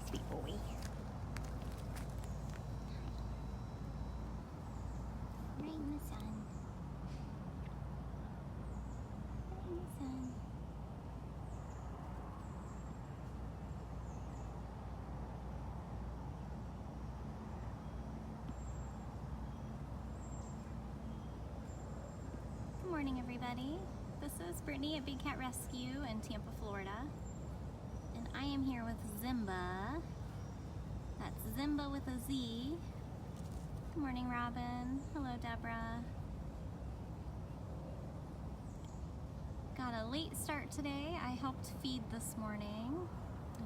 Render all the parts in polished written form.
Sweet boy. Right in the sun. Right in the sun. Good morning, everybody. This is Brittany at Big Cat Rescue in Tampa, Florida. And I am here with Zimba. That's Zimba with a Z. Good morning, Robin. Hello, Deborah. Got a late start today. I helped feed this morning.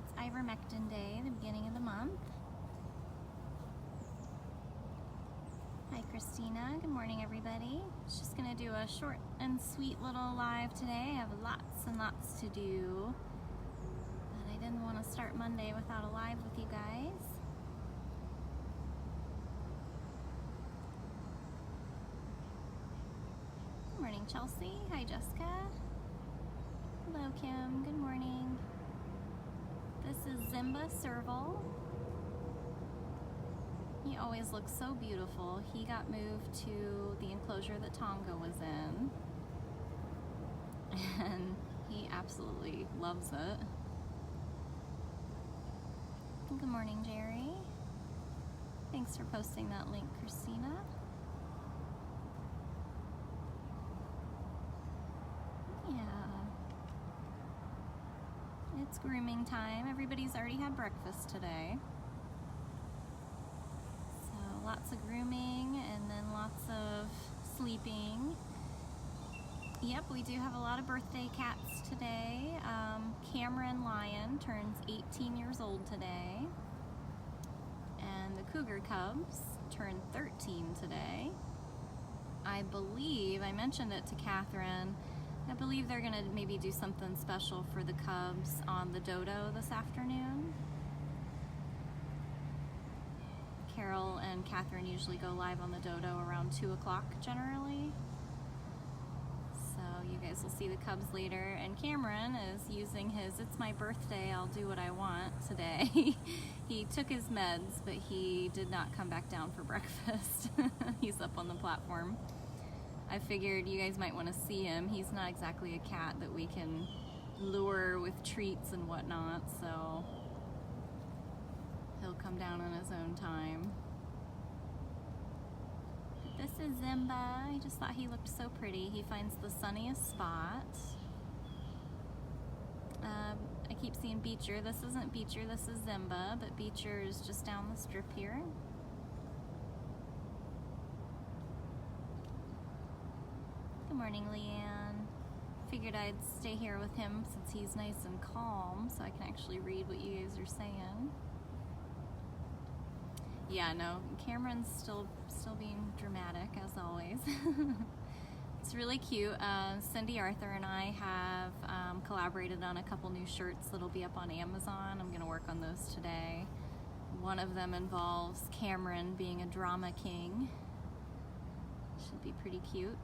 It's ivermectin day, the beginning of the month. Hi, Christina. Good morning, everybody. Just gonna do a short and sweet little live today. I have lots and lots to do, but I didn't want to start Monday without a live with you guys. Good morning, Chelsea. Hi, Jessica. Hello, Kim. Good morning. This is Zimba Serval. He always looks so beautiful. He got moved to the enclosure that Tonga was in, and he absolutely loves it. Good morning, Jerry. Thanks for posting that link, Christina. Yeah. It's grooming time. Everybody's already had breakfast today. Lots of grooming and then lots of sleeping. Yep, we do have a lot of birthday cats today. Cameron Lion turns 18 years old today. And the Cougar Cubs turn 13 today. I believe, I mentioned it to Catherine, I believe they're gonna maybe do something special for the Cubs on the Dodo this afternoon. Carol and Catherine usually go live on the Dodo around 2 o'clock generally. So you guys will see the Cubs later. And Cameron is using his "it's my birthday, I'll do what I want" today. He took his meds, but he did not come back down for breakfast. He's up on the platform. I figured you guys might want to see him. He's not exactly a cat that we can lure with treats and whatnot, so he'll come down on his own time. This is Zimba. I just thought he looked so pretty. He finds the sunniest spot. I keep seeing Beecher. This isn't Beecher, this is Zimba, but Beecher is just down the strip here. Good morning, Leanne. Figured I'd stay here with him since he's nice and calm, so I can actually read what you guys are saying. Yeah, no, Cameron's still being dramatic as always. It's really cute. Cindy Arthur and I have collaborated on a couple new shirts that'll be up on Amazon. I'm gonna work on those today. One of them involves Cameron being a drama king. Should be pretty cute.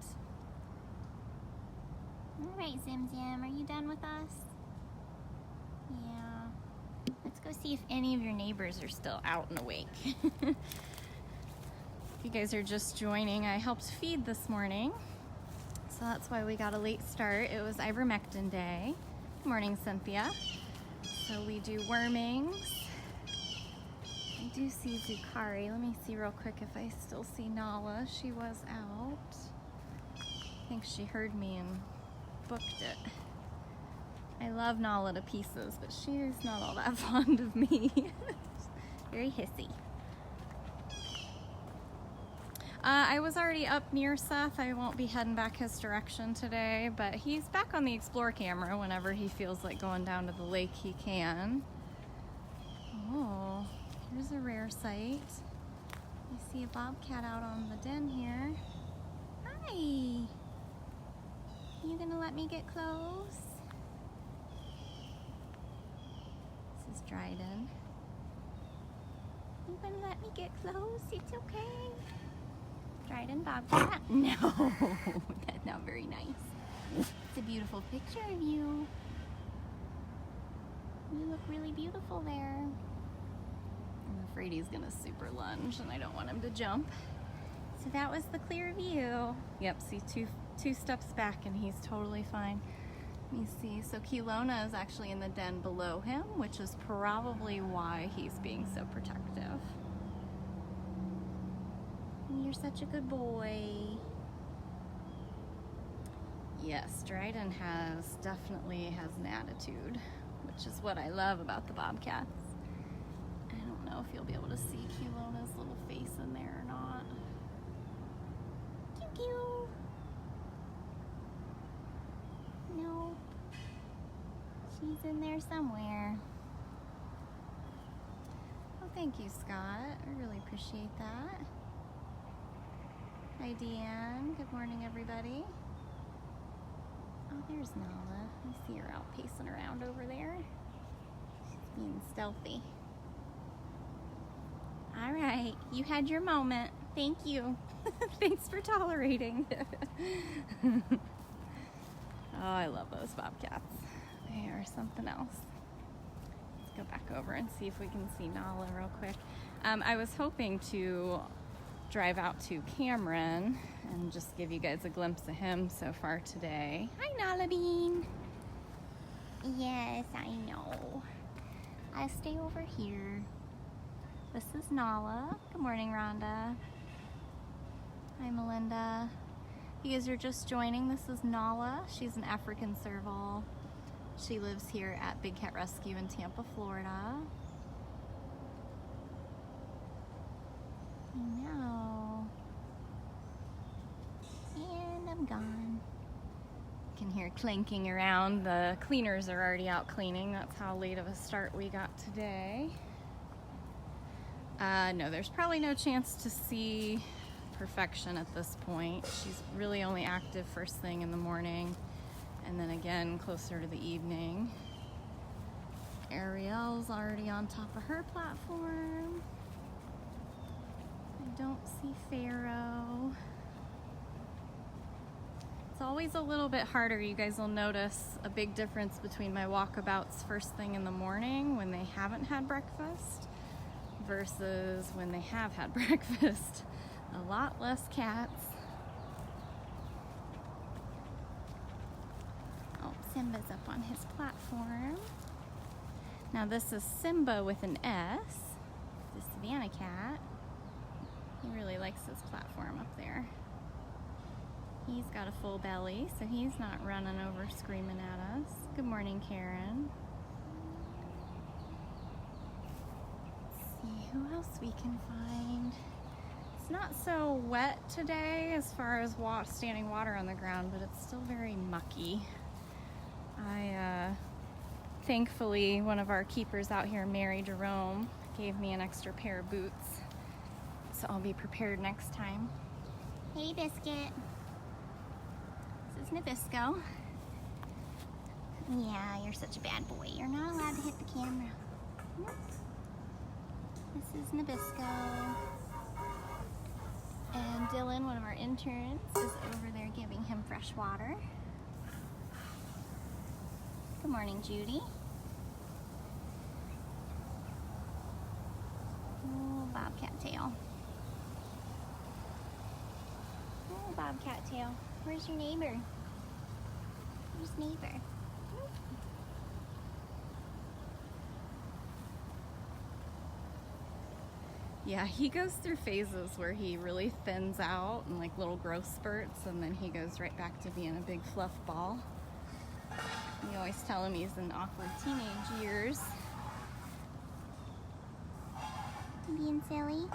All right, Zim Zim, are you done with us? Yeah. Let's go see if any of your neighbors are still out and awake. If you guys are just joining, I helped feed this morning, so that's why we got a late start. It was ivermectin day. Good morning, Cynthia. So we do wormings. I do see Zukari. Let me see real quick if I still see Nala. She was out. I think she heard me and booked it. I love Nala to pieces, but she's not all that fond of me. Very hissy. I was already up near Seth. I won't be heading back his direction today, but he's back on the Explore camera. Whenever he feels like going down to the lake, he can. Oh, here's a rare sight. I see a bobcat out on the den here. Hi. You gonna let me get close? This is Dryden. You gonna let me get close? It's okay. Dryden bobcat? No, that's not very nice. It's a beautiful picture of you. You look really beautiful there. I'm afraid he's gonna super lunge and I don't want him to jump. So that was the clear view. Yep, see two steps back and he's totally fine. Let me see, so Kelowna is actually in the den below him, which is probably why he's being so protective. You're such a good boy. Yes, Dryden definitely has an attitude, which is what I love about the bobcats. I don't know if you'll be able to see Kelowna's little face in there or not. Pew pew. Nope. She's in there somewhere. Well, thank you, Scott. I really appreciate that. Hi, Deanne. Good morning, everybody. Oh, there's Nala. I see her out pacing around over there. She's being stealthy. All right, you had your moment. Thank you. Thanks for tolerating. Oh, I love those bobcats. They are something else. Let's go back over and see if we can see Nala real quick. I was hoping to drive out to Cameron and just give you guys a glimpse of him so far today. Hi, Nala Bean. Yes, I know. I'll stay over here. This is Nala. Good morning, Rhonda. Hi, Melinda. You guys are just joining. This is Nala. She's an African serval. She lives here at Big Cat Rescue in Tampa, Florida. I know. And I'm gone. You can hear clanking around. The cleaners are already out cleaning. That's how late of a start we got today. No, there's probably no chance to see perfection at this point. She's really only active first thing in the morning and then again closer to the evening. Ariel's already on top of her platform. I don't see Pharaoh. It's always a little bit harder. You guys will notice a big difference between my walkabouts first thing in the morning when they haven't had breakfast versus when they have had breakfast. A lot less cats. Oh, Simba's up on his platform. Now this is Simba with an S, the Savannah cat. He really likes his platform up there. He's got a full belly, so he's not running over screaming at us. Good morning, Karen. Let's see who else we can find. It's not so wet today as far as standing water on the ground, but it's still very mucky. Thankfully, one of our keepers out here, Mary Jerome, gave me an extra pair of boots, so I'll be prepared next time. Hey, Biscuit. This is Nabisco. Yeah, you're such a bad boy. You're not allowed to hit the camera. Nope. This is Nabisco. And Dylan, one of our interns, is over there giving him fresh water. Good morning, Judy. Oh, bobcat tail. Oh, bobcat tail. Where's your neighbor? Where's neighbor? Yeah, he goes through phases where he really thins out in like little growth spurts, and then he goes right back to being a big fluff ball. You always tell him he's in awkward teenage years. Being silly.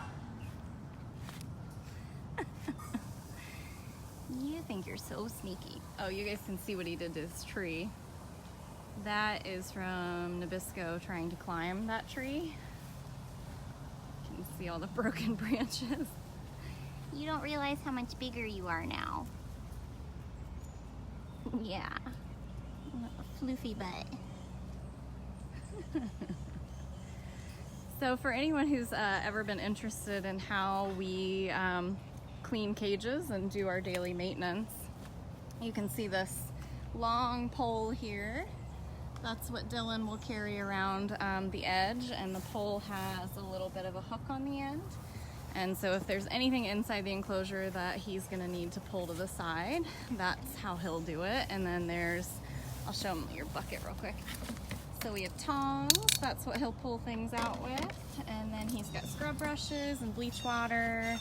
You think you're so sneaky. Oh, you guys can see what he did to his tree. That is from Nabisco trying to climb that tree. You can see all the broken branches. You don't realize how much bigger you are now. Yeah. A floofy butt. So for anyone who's ever been interested in how we clean cages and do our daily maintenance, you can see this long pole here That's what Dylan will carry around the edge, and the pole has a little bit of a hook on the end. And so if there's anything inside the enclosure that he's gonna need to pull to the side, that's how he'll do it. And then I'll show him your bucket real quick. So we have tongs, that's what he'll pull things out with. And then he's got scrub brushes and bleach water.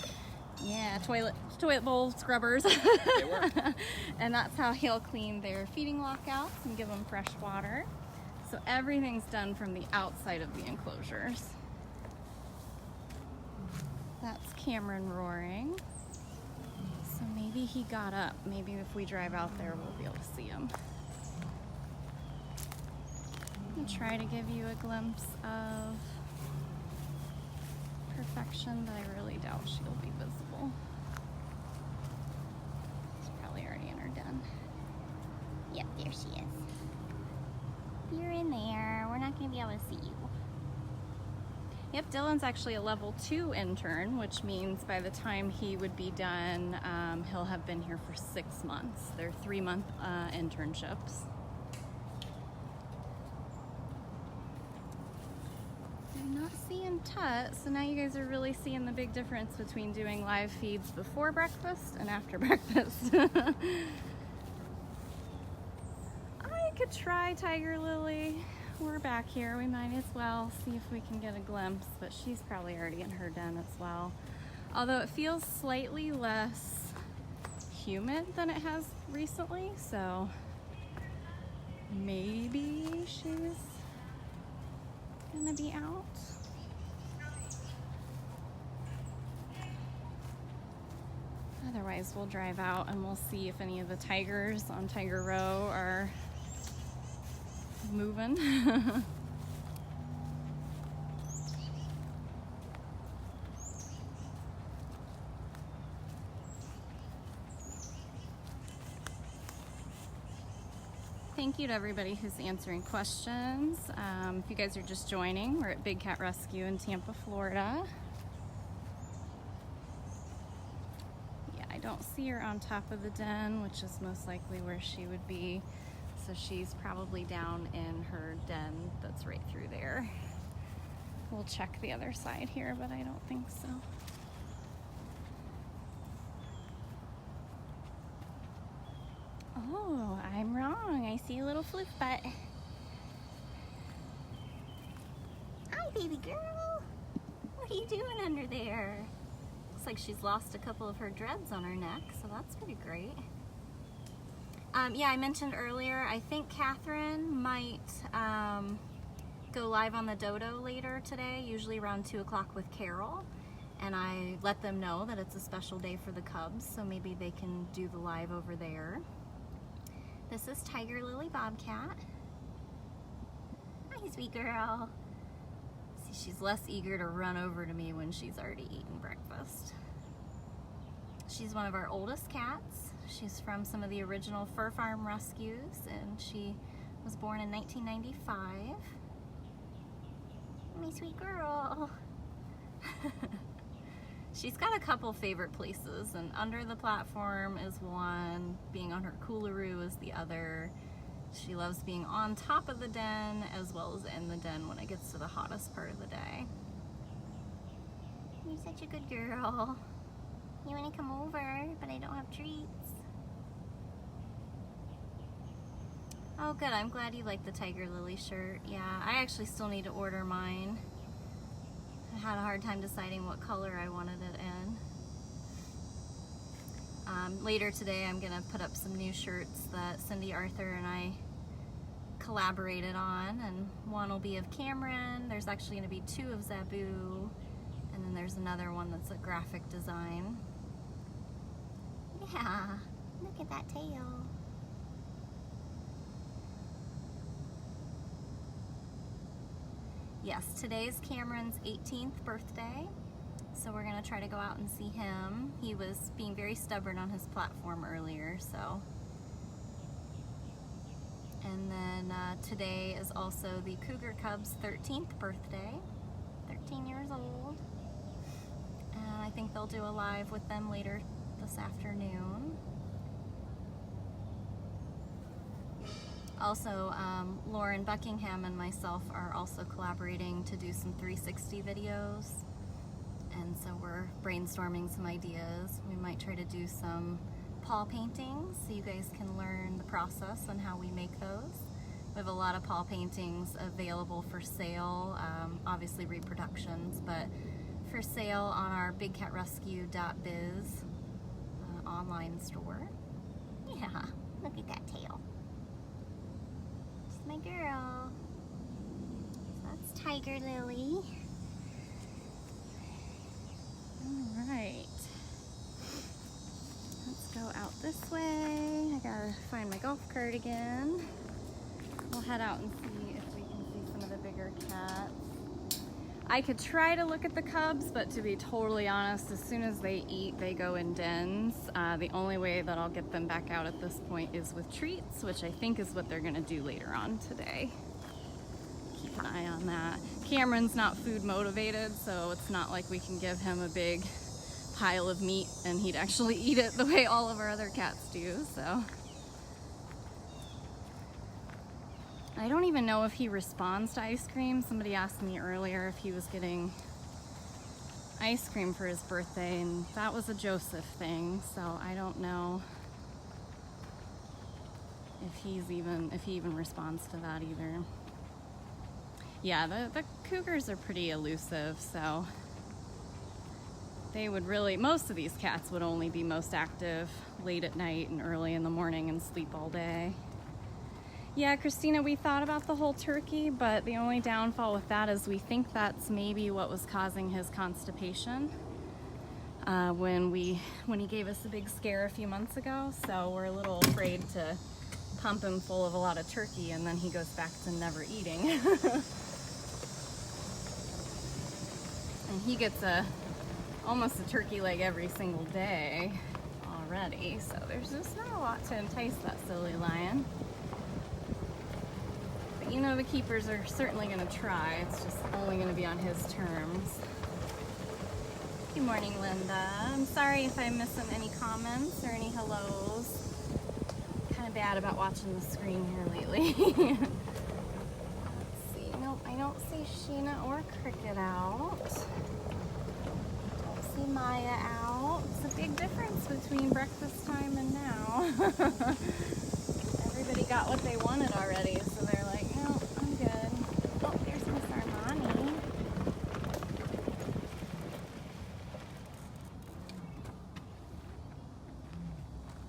Yeah, toilet bowl scrubbers. They work. And that's how he'll clean their feeding lockouts and give them fresh water. So everything's done from the outside of the enclosures. That's Cameron roaring. So maybe he got up. Maybe if we drive out there, we'll be able to see him. I'll try to give you a glimpse of perfection, but I really doubt she'll be visible. She's probably already in her den. Yep, there she is. You're in there. We're not going to be able to see you. Yep, Dylan's actually a level 2 intern, which means by the time he would be done, he'll have been here for 6 months. They're 3-month internships. I'm not seeing Tut, so now you guys are really seeing the big difference between doing live feeds before breakfast and after breakfast. I could try Tigerlily. We're back here. We might as well see if we can get a glimpse, but she's probably already in her den as well. Although it feels slightly less humid than it has recently, so maybe she's gonna be out. Otherwise, we'll drive out and we'll see if any of the tigers on Tiger Row are moving. Thank you to everybody who's answering questions. If you guys are just joining, we're at Big Cat Rescue in Tampa, Florida. Yeah, I don't see her on top of the den, which is most likely where she would be. So she's probably down in her den that's right through there. We'll check the other side here, but I don't think so. Oh, I'm wrong. I see a little floof butt. Hi, baby girl. What are you doing under there? Looks like she's lost a couple of her dreads on her neck, so that's pretty great. Yeah, I mentioned earlier, I think Catherine might go live on the Dodo later today, usually around 2 o'clock with Carol. And I let them know that it's a special day for the Cubs, so maybe they can do the live over there. This is Tigerlily Bobcat. Hi, sweet girl. See, she's less eager to run over to me when she's already eaten breakfast. She's one of our oldest cats. She's from some of the original Fur Farm rescues, and she was born in 1995. My sweet girl. She's got a couple favorite places, and under the platform is one, being on her coolaroo is the other. She loves being on top of the den as well as in the den when it gets to the hottest part of the day. You're such a good girl. You want to come over, but I don't have treats. Oh good, I'm glad you like the Tigerlily shirt. Yeah, I actually still need to order mine. I had a hard time deciding what color I wanted it in. Later today I'm gonna put up some new shirts that Cindy Arthur and I collaborated on, and one will be of Cameron. There's actually gonna be 2 of Zabu, and then there's another one that's a graphic design. Yeah, look at that tail. Yes, today's Cameron's 18th birthday, so we're gonna try to go out and see him. He was being very stubborn on his platform earlier, so. And then today is also the Cougar Cub's 13th birthday, 13 years old. And I think they'll do a live with them later this afternoon. Also, Lauren Buckingham and myself are also collaborating to do some 360 videos. And so we're brainstorming some ideas. We might try to do some paw paintings so you guys can learn the process and how we make those. We have a lot of paw paintings available for sale, obviously reproductions, but for sale on our bigcatrescue.biz online store. Yeah, look at that tail. She's my girl. So that's Tigerlily. All right. Let's go out this way. I gotta find my golf cart again. We'll head out and see if we can see some of the bigger cats. I could try to look at the cubs, but to be totally honest, as soon as they eat, they go in dens. The only way that I'll get them back out at this point is with treats, which I think is what they're gonna do later on today. Keep an eye on that. Cameron's not food motivated, so it's not like we can give him a big pile of meat and he'd actually eat it the way all of our other cats do, so. I don't even know if he responds to ice cream. Somebody asked me earlier if he was getting ice cream for his birthday, and that was a Joseph thing, so I don't know if he even responds to that either. Yeah, the cougars are pretty elusive, so they would really, most of these cats would only be most active late at night and early in the morning and sleep all day. Yeah, Christina, we thought about the whole turkey, but the only downfall with that is we think that's maybe what was causing his constipation when he gave us a big scare a few months ago. So we're a little afraid to pump him full of a lot of turkey and then he goes back to never eating. And he gets almost a turkey leg every single day already, so there's just not a lot to entice that silly lion. You know, the keepers are certainly going to try. It's just only going to be on his terms. Good morning, Linda. I'm sorry if I'm missing any comments or any hellos. Kind of bad about watching the screen here lately. Let's see. Nope, I don't see Sheena or Cricket out. Don't see Maya out. It's a big difference between breakfast time and now. Everybody got what they wanted already, so they're like, no, I'm good. Oh, there's Miss Armani.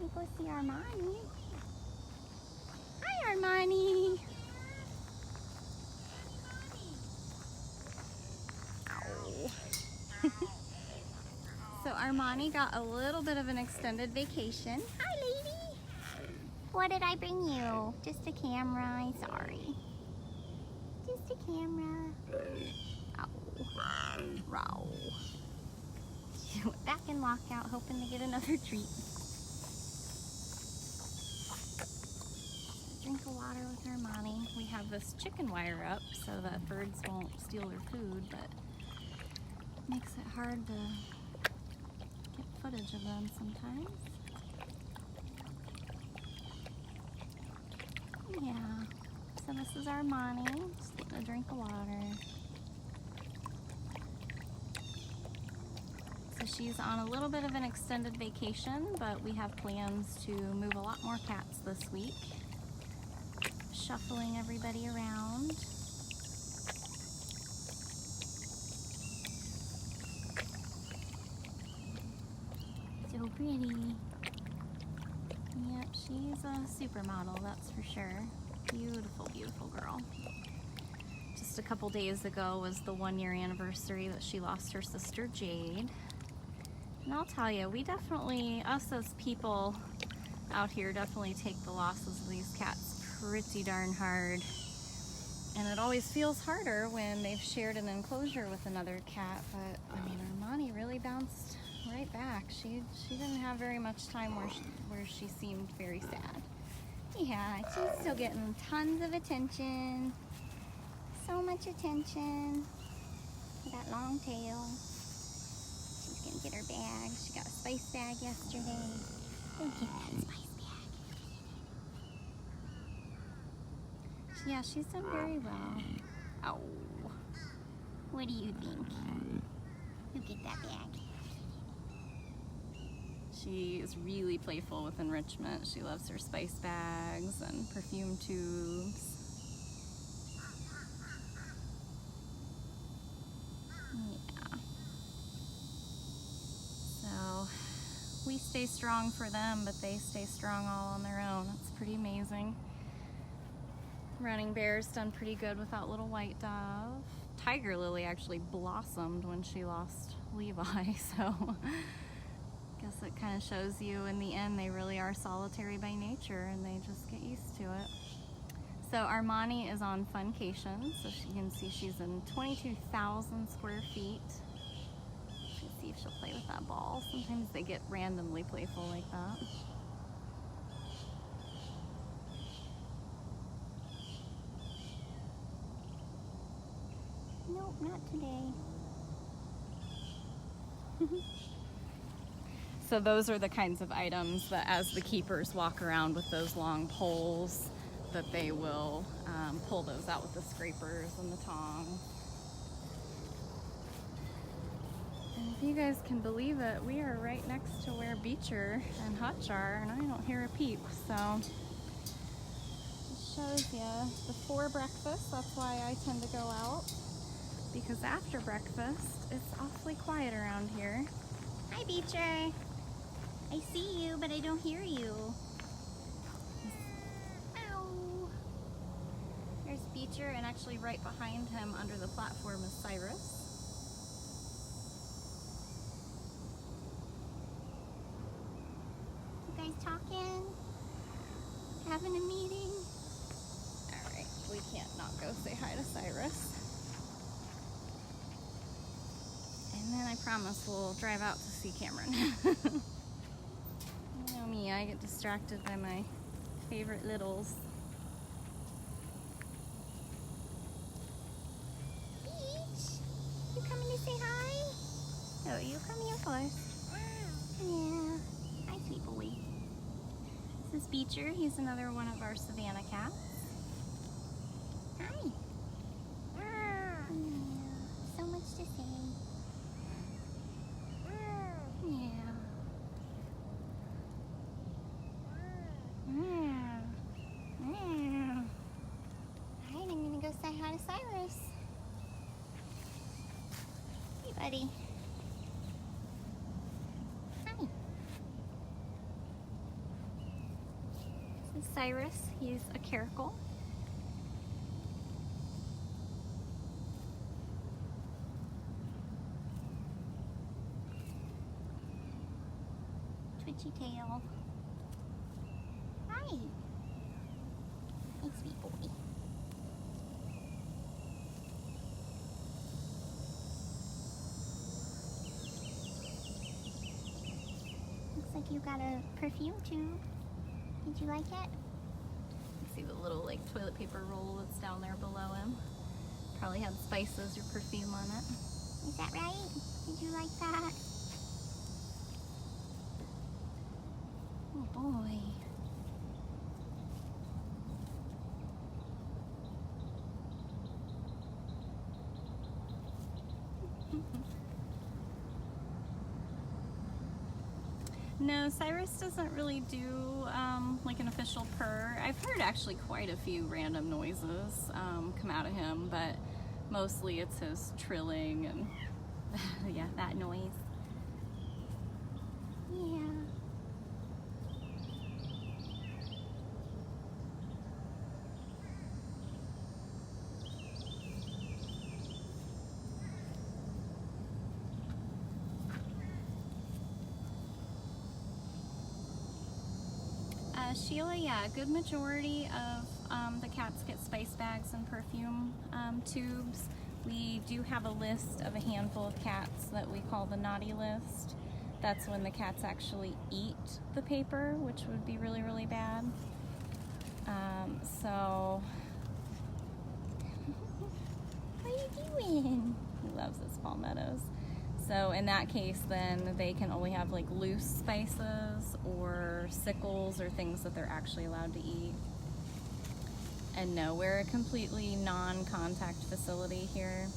We go see Armani. Hi, Armani. Ow. So Armani got a little bit of an extended vacation. Hi, lady. What did I bring you? Just a camera, I'm sorry. Just a camera. Ow. Row. She went back in lockout hoping to get another treat. Drink of water with Armani. We have this chicken wire up so that birds won't steal their food, but it makes it hard to get footage of them sometimes. Yeah, so this is Armani, just getting a drink of water. So she's on a little bit of an extended vacation, but we have plans to move a lot more cats this week. Shuffling everybody around. So pretty. Yep, she's a supermodel, that's for sure. Beautiful, beautiful girl. Just a couple days ago was the 1-year anniversary that she lost her sister, Jade. And I'll tell you, we definitely, us as people out here, definitely take the losses of these cats pretty darn hard. And it always feels harder when they've shared an enclosure with another cat, but I mean, Armani really bounced right back. She didn't have very much time where she seemed very sad. Yeah, she's still getting tons of attention. So much attention. That long tail. She's gonna get her bag. She got a spice bag yesterday. Look at that spice bag. Yeah, she's done very well. Oh, what do you think? You get that bag. She is really playful with enrichment. She loves her spice bags and perfume tubes. Yeah. So we stay strong for them, but they stay strong all on their own. It's pretty amazing. Running Bear's done pretty good without little white dove. Tigerlily actually blossomed when she lost Levi, so guess it kind of shows you in the end they really are solitary by nature and they just get used to it. So Armani is on funcation, so you can see she's in 22,000 square feet. Let's see if she'll play with that ball. Sometimes they get randomly playful like that. Nope, not today. So those are the kinds of items that as the keepers walk around with those long poles, that they will pull those out with the scrapers and the tongs. And if you guys can believe it, we are right next to where Beecher and Hutch are, and I don't hear a peep, so it shows you before breakfast. That's why I tend to go out, because after breakfast it's awfully quiet around here. Hi Beecher, I see you but I don't hear you. Ow. There's Beecher, and actually right behind him under the platform is Cyrus. You guys talking? Having a meeting? Alright, we can't not go say hi to Cyrus. And then I promise we'll drive out to see Cameron. You know me, I get distracted by my favorite littles. Peach, you coming to say hi? Oh, you come here first. Yeah, hi sweet boy. This is Beecher, he's another one of our Savannah cats. Hi. Yeah, so much to say. Alright, I'm gonna go say hi to Cyrus. Hey, buddy. Hi. This is Cyrus. He's a caracal. Twitchy tail. Hi. Hey, sweet boy. Looks like you got a perfume tube. Did you like it? You see the little like toilet paper roll that's down there below him. Probably had spices or perfume on it. Is that right? Did you like that? Oh boy. No, Cyrus doesn't really do like an official purr. I've heard actually quite a few random noises come out of him, but mostly it's his trilling and yeah, that noise. Yeah. Sheila, yeah, a good majority of the cats get spice bags and perfume tubes. We do have a list of a handful of cats that we call the naughty list. That's when the cats actually eat the paper, which would be really, really bad. So, what are you doing? He loves his palmettos. So in that case, then they can only have like loose spices or sickles or things that they're actually allowed to eat. And no, we're a completely non-contact facility here.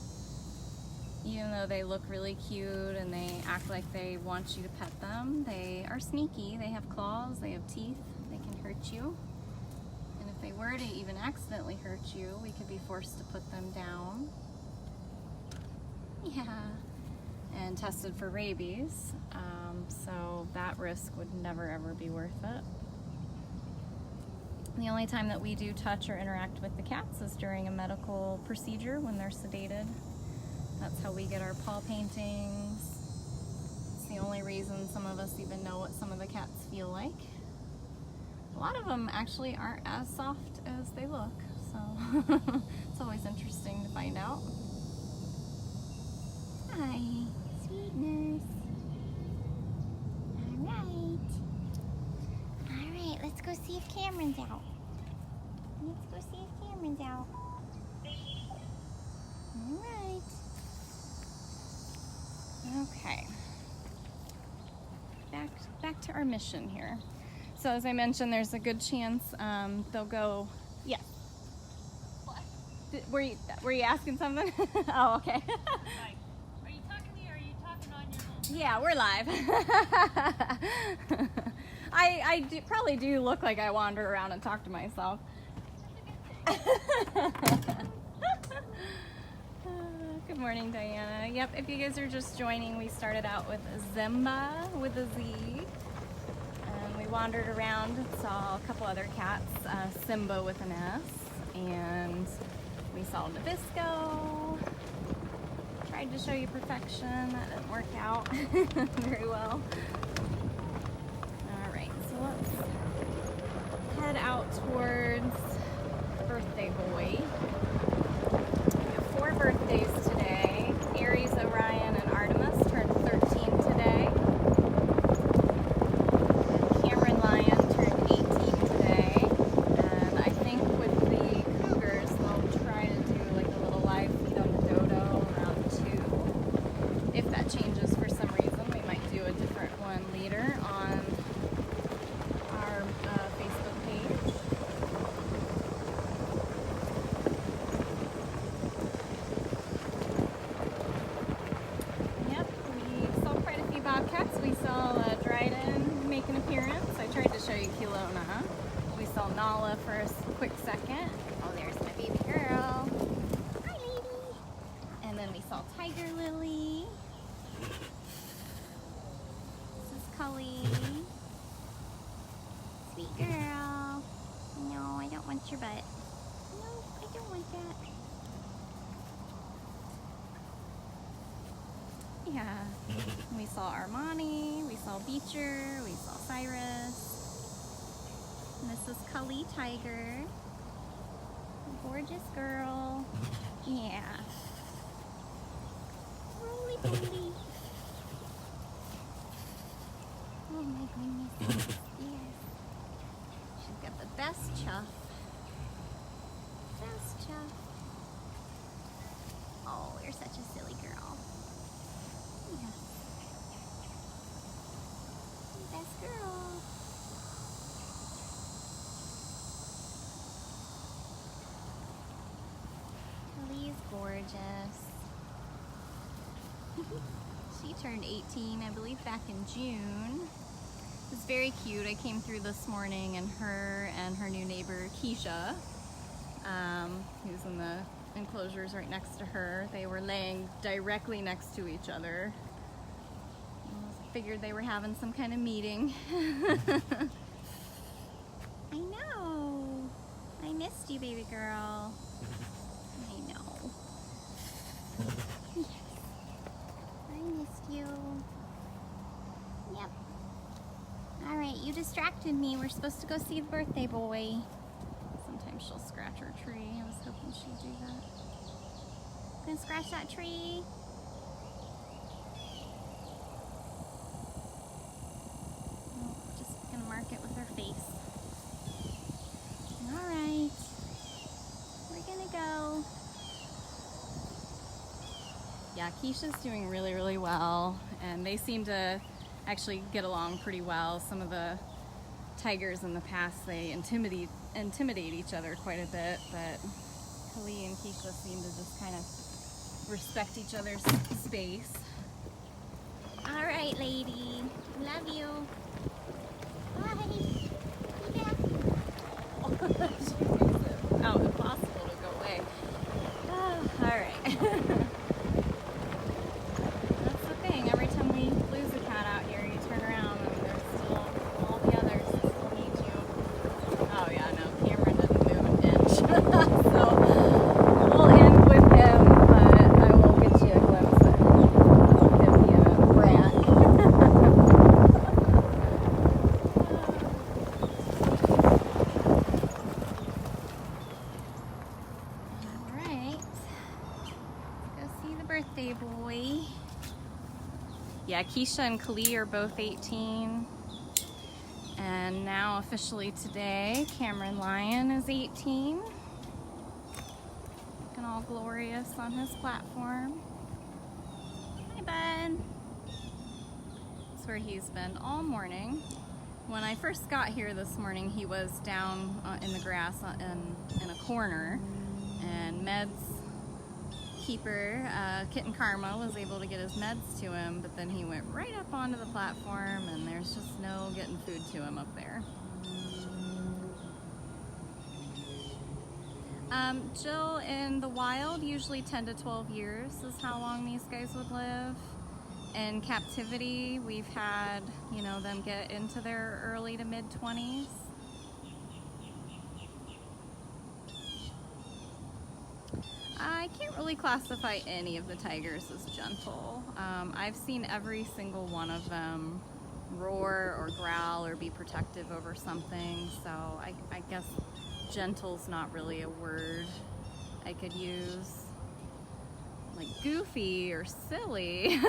Even though they look really cute and they act like they want you to pet them, they are sneaky. They have claws, they have teeth, they can hurt you. And if they were to even accidentally hurt you, we could be forced to put them down. Yeah. And tested for rabies. So that risk would never ever be worth it. The only time that we do touch or interact with the cats is during a medical procedure when they're sedated. That's how we get our paw paintings. It's the only reason some of us even know what some of the cats feel like. A lot of them actually aren't as soft as they look, so it's always interesting to find out. Hi, sweetness. Alright, let's go see if Cameron's out. Let's go see if Cameron's out. Alright. Okay. Back to our mission here. So as I mentioned, there's a good chance they'll go. Yes. What? Were you asking something? Oh, okay. Hi. Are you talking to me or are you talking on your phone? Yeah, we're live. I probably do look like I wander around and talk to myself. Good morning, Diana. Yep, if you guys are just joining, we started out with Zimba with a Z. And we wandered around and saw a couple other cats, Simba with an S, and we saw Nabisco. Tried to show you perfection, that didn't work out very well. Alright, so let's head out towards Birthday Boy. We have 4 birthdays today. Aries, Orion, and Artemis turned 13 today. Cameron Lion turned 18 today. And I think with the Cougars, they'll try to do like a little live feed on the dodo around 2. If that changes for some reason, we might do a different one later on our Facebook page. Yep, we saw quite a few bobcats. We saw Dryden make an appearance. I tried to show you Kelowna. We saw Nala for a quick second. Oh, there's my baby girl. Hi, lady. And then we saw Tigerlily. This is Cully. Sweet girl. No, I don't want your butt. No, I don't want that. Yeah. We saw Armani, we saw Beecher, we saw Cyrus. And this is Cully Tiger. Gorgeous girl. Yeah. Roly poly. Oh my goodness. Yes. She's got the best chuff. Best chuff. Oh, you're such a silly girl. Yeah. Best girl. Kelly is gorgeous. She turned 18, I believe, back in June. It was very cute. I came through this morning and her new neighbor, Keisha, who's in the enclosures right next to her, they were laying directly next to each other. I figured they were having some kind of meeting. I know. I missed you, baby girl. I know. Yes. I missed you. Yep. Alright, you distracted me. We're supposed to go see the birthday boy. Sometimes she'll scratch her tree. I was hoping she'd do that. Gonna scratch that tree. Oh, just gonna mark it with her face. Alright. We're gonna go. Yeah, Keisha's doing really, really well. And they seem to actually get along pretty well. Some of the tigers in the past, they intimidate each other quite a bit, but Kali and Keisha seem to just kind of respect each other's space. All right, lady. Love you. Bye. Be back. She makes it out impossible to go away. Oh, all right. That's the thing. Every time we lose a cat out here, you turn around and there's still all the others that still need you. Oh yeah, no, Cameron didn't move an inch. So we'll end with him, but I will get you a glimpse of him being a brat. Alright, let's go see the birthday boy. Yeah, Keisha and Kali are both 18. And now officially today, Cameron Lion is 18. Looking all glorious on his platform. Hi, bud. That's where he's been all morning. When I first got here this morning, he was down in the grass in a corner, and Med's keeper, Kitten Karma, was able to get his meds to him, but then he went right up onto the platform, and there's just no getting food to him up there. Jill, in the wild, usually 10 to 12 years is how long these guys would live. In captivity, we've had, you know, them get into their early to mid-20s. I can't really classify any of the tigers as gentle. I've seen every single one of them roar or growl or be protective over something, so I guess gentle's not really a word I could use. Like goofy or silly,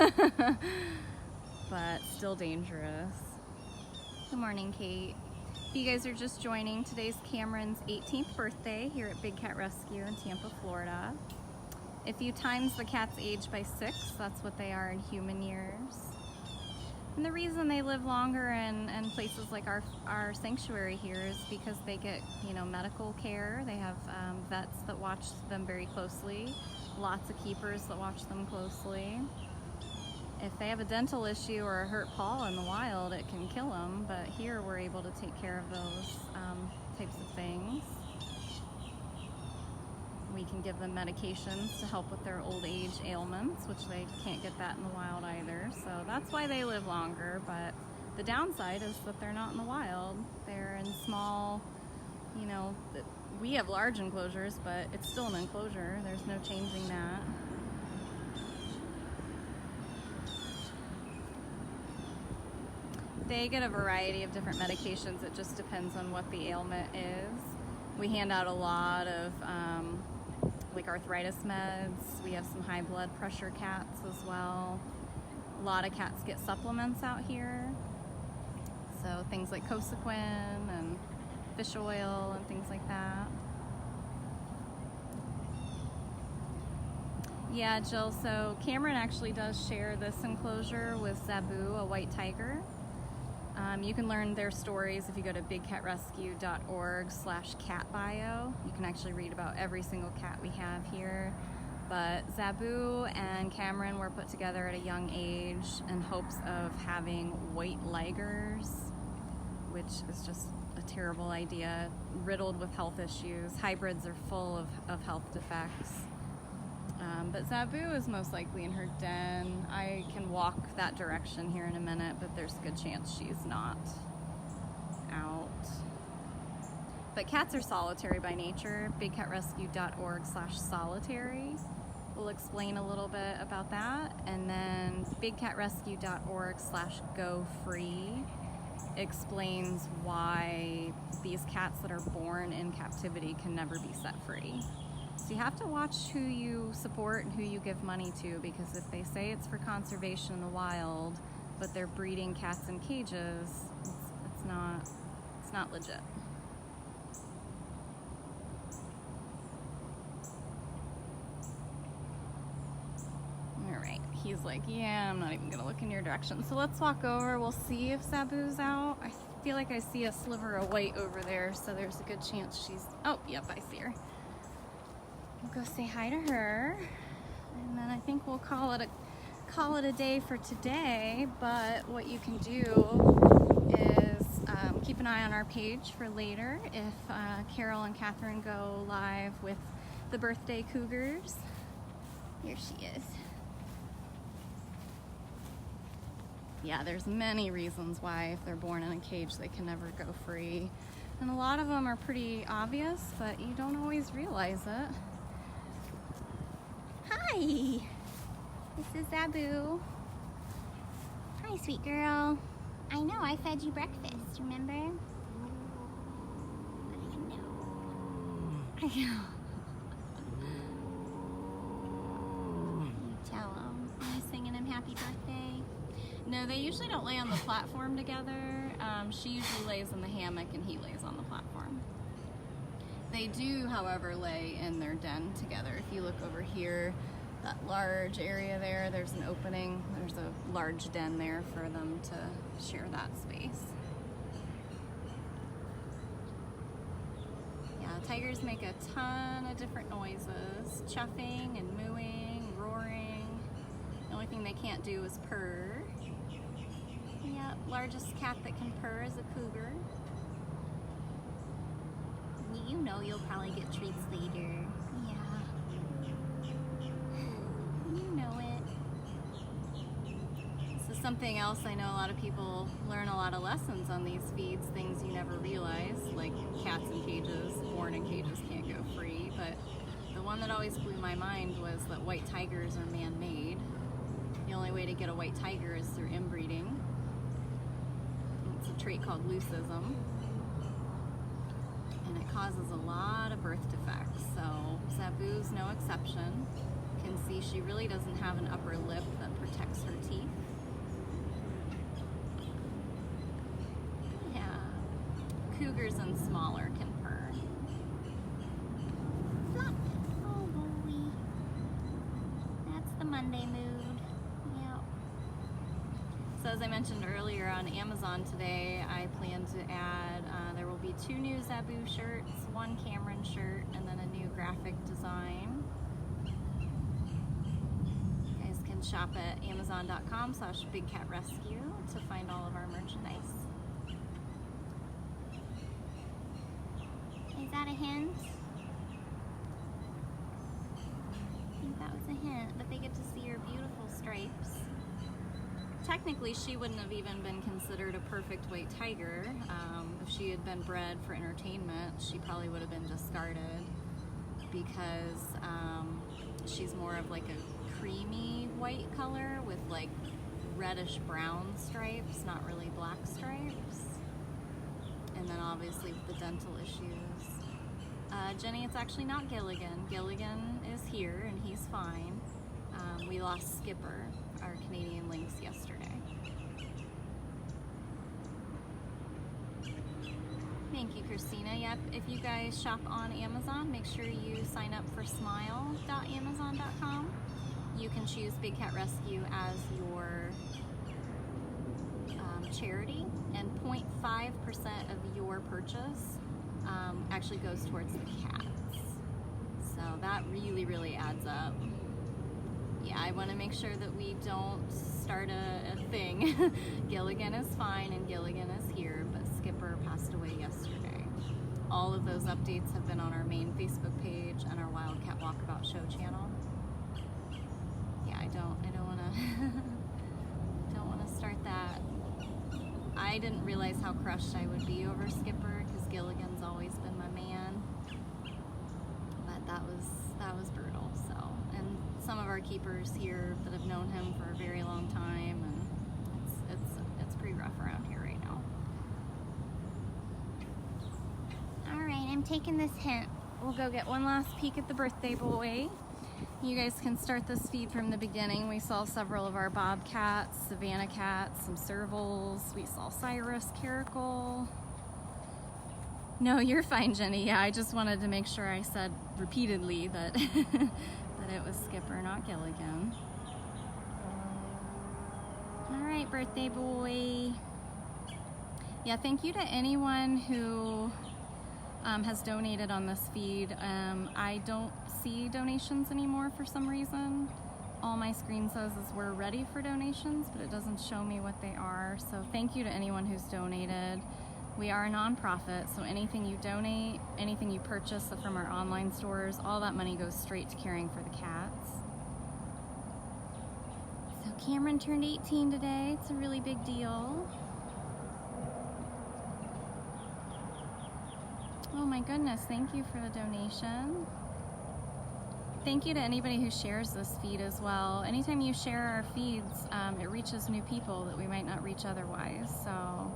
but still dangerous. Good morning, Kate. If you guys are just joining, today's Cameron's 18th birthday here at Big Cat Rescue in Tampa, Florida. If you times the cat's age by 6, that's what they are in human years. And the reason they live longer in places like our sanctuary here is because they get, you know, medical care. They have vets that watch them very closely, lots of keepers that watch them closely. If they have a dental issue or a hurt paw in the wild, it can kill them, but here we're able to take care of those types of things. We can give them medications to help with their old age ailments, which they can't get that in the wild either. So that's why they live longer, but the downside is that they're not in the wild. They're in small, you know, we have large enclosures, but it's still an enclosure. There's no changing that. They get a variety of different medications. It just depends on what the ailment is. We hand out a lot of like arthritis meds. We have some high blood pressure cats as well. A lot of cats get supplements out here. So things like Cosequin and fish oil and things like that. Yeah, Jill, so Cameron actually does share this enclosure with Zabu, a white tiger. You can learn their stories if you go to bigcatrescue.org/catbio. You can actually read about every single cat we have here. But Zabu and Cameron were put together at a young age in hopes of having white ligers, which is just a terrible idea, riddled with health issues. Hybrids are full of health defects. But Zabu is most likely in her den. I can walk that direction here in a minute, but there's a good chance she's not out. But cats are solitary by nature. bigcatrescue.org/solitary will explain a little bit about that. And then bigcatrescue.org/go-free explains why these cats that are born in captivity can never be set free. So you have to watch who you support and who you give money to, because if they say it's for conservation in the wild, but they're breeding cats in cages, it's not legit. All right, he's like, yeah, I'm not even gonna look in your direction. So let's walk over, we'll see if Zabu's out. I I feel like I see a sliver of white over there, so there's a good chance she's, oh, yep, I see her. We'll go say hi to her, and then I think we'll call it a day for today. But what you can do is keep an eye on our page for later if Carol and Catherine go live with the birthday cougars. Here she is. Yeah, there's many reasons why if they're born in a cage they can never go free. And a lot of them are pretty obvious, but you don't always realize it. Hi! This is Zabu. Hi, sweet girl. I know, I fed you breakfast, remember? I know. You tell him. Are you singing him happy birthday? No, they usually don't lay on the platform together. She usually lays in the hammock and he lays on the platform. They do, however, lay in their den together. If you look over here, that large area there, there's an opening. There's a large den there for them to share that space. Yeah, tigers make a ton of different noises. Chuffing and mooing, roaring. The only thing they can't do is purr. Yeah, largest cat that can purr is a cougar. You know you'll probably get treats later. Yeah. You know it. This is something else I know a lot of people learn a lot of lessons on these feeds, things you never realize, like cats in cages, born in cages can't go free, but the one that always blew my mind was that white tigers are man-made. The only way to get a white tiger is through inbreeding. It's a trait called leucism, and it causes a lot of birth defects. So Zabu's no exception. You can see she really doesn't have an upper lip that protects her teeth. Yeah, cougars and smaller can purr. Flop. Oh boy, that's the Monday mood. So as I mentioned earlier, on Amazon today, I plan to add, there will be 2 new Zabu shirts, 1 Cameron shirt, and then a new graphic design. You guys can shop at amazon.com/bigcatrescue to find all of our merchandise. Is that a hint? I think that was a hint, but they get to see her beautiful stripes. Technically, she wouldn't have even been considered a perfect white tiger. If she had been bred for entertainment, she probably would have been discarded because she's more of like a creamy white color with like reddish brown stripes, not really black stripes. And then obviously with the dental issues. Jenny, it's actually not Gilligan. Gilligan is here and he's fine. We lost Skipper, our Canadian lynx, yesterday. Thank you, Christina. Yep, if you guys shop on Amazon, make sure you sign up for smile.amazon.com. You can choose Big Cat Rescue as your charity, and 0.5% of your purchase actually goes towards the cats. So that really, really adds up. Yeah, I want to make sure that we don't start a thing. Gilligan is fine and Gilligan is here, but Skipper passed away yesterday. All of those updates have been on our main Facebook page and our Wildcat Walkabout Show channel. Yeah, I don't want to don't want to start that. I didn't realize how crushed I would be over Skipper because Gilligan's always been my man. But that was brutal. So, and some of our keepers here that have known him for a very long time, and it's pretty rough around here right now. All right, I'm taking this hint. We'll go get one last peek at the birthday boy. You guys can start this feed from the beginning. We saw several of our bobcats, Savannah cats, some servals. We saw Cyrus, caracal. No, you're fine, Jenny. Yeah, I just wanted to make sure I said repeatedly that that it was Skipper, not Gilligan. All right, birthday boy. Yeah, thank you to anyone who has donated on this feed. I don't see donations anymore for some reason. All my screen says is we're ready for donations, but it doesn't show me what they are. So thank you to anyone who's donated. We are a nonprofit, so anything you donate, anything you purchase from our online stores, all that money goes straight to caring for the cats. So Cameron turned 18 today. It's a really big deal. Oh my goodness, thank you for the donation. Thank you to anybody who shares this feed as well. Anytime you share our feeds, it reaches new people that we might not reach otherwise. So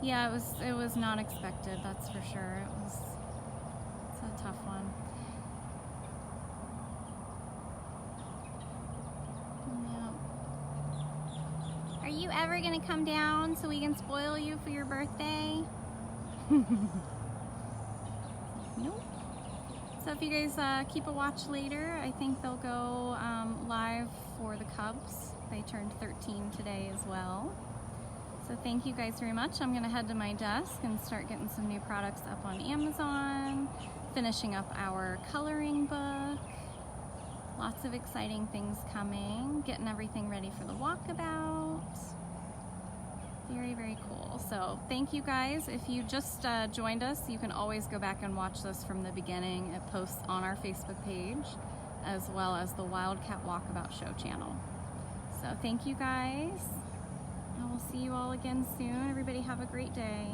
yeah, it was not expected, that's for sure. It's a tough one. Yeah. Are you ever gonna come down so we can spoil you for your birthday? Nope. So if you guys keep a watch later, I think they'll go live for the Cubs. They turned 13 today as well. So thank you guys very much. I'm gonna head to my desk and start getting some new products up on Amazon, finishing up our coloring book. Lots of exciting things coming, getting everything ready for the walkabout. Very, very cool. So thank you guys. If you just joined us, you can always go back and watch this from the beginning. It posts on our Facebook page, as well as the Wildcat Walkabout Show channel. So thank you guys. I will see you all again soon. Everybody have a great day.